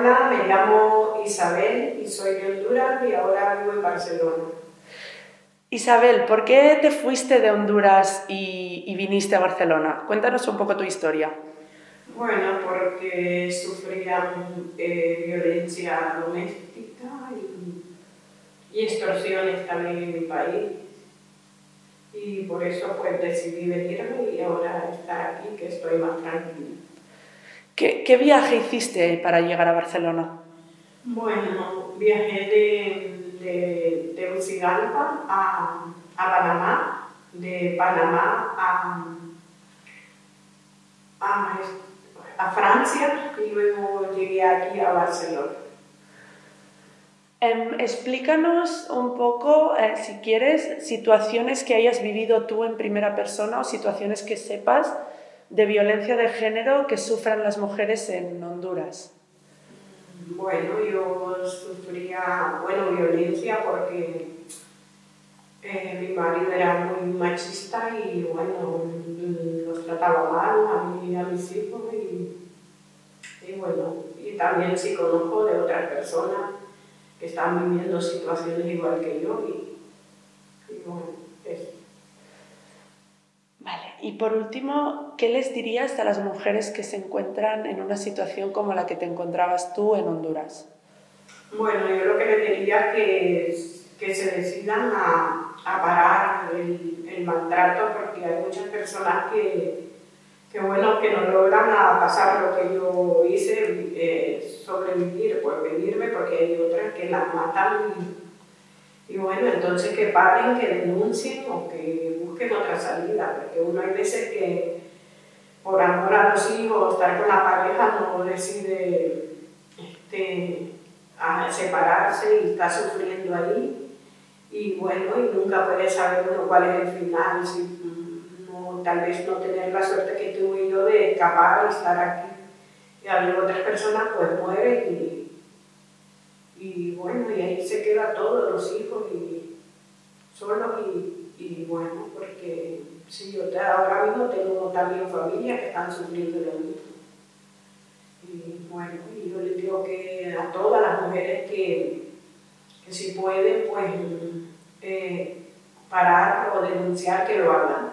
Hola, me llamo Isabel y soy de Honduras y ahora vivo en Barcelona. Isabel, ¿por qué te fuiste de Honduras y viniste a Barcelona? Cuéntanos un poco tu historia. Bueno, porque sufría violencia doméstica y extorsiones también en mi país. Y por eso pues decidí venirme y ahora estar aquí, que estoy más tranquila. ¿Qué viaje hiciste para llegar a Barcelona? Bueno, viajé de Tegucigalpa a Panamá, de Panamá a, a Francia y luego llegué aquí a Barcelona. Explícanos un poco, si quieres, situaciones que hayas vivido tú en primera persona o situaciones que sepas de violencia de género que sufran las mujeres en Honduras. Bueno, yo sufría, violencia porque mi marido era muy machista y, bueno, los trataba mal a mí y a mis hijos y también sí conozco de otras personas que están viviendo situaciones igual que yo y bueno, eso. Vale, y por último, ¿qué les dirías a las mujeres que se encuentran en una situación como la que te encontrabas tú en Honduras? Bueno, yo lo que le diría que se decidan a parar el maltrato porque hay muchas personas que no logran pasar lo que yo hice, sobrevivir, pues venirme, porque hay otras que las matan y bueno, entonces que paren, que denuncien o que busquen otra salida, porque uno hay veces que por amor a los hijos, estar con la pareja, no decide a separarse y está sufriendo ahí y bueno, y nunca puede saber uno cuál es el final, si no, tal vez no tener la suerte que tuve yo de escapar y estar aquí. Y a otras personas pues mueren y bueno, y ahí se queda todo, los hijos y solos y bueno, porque sí, yo ahora mismo tengo también familias que están sufriendo lo mismo. Y bueno, y yo les digo que a todas las mujeres que si pueden, pues parar o denunciar, que lo hagan.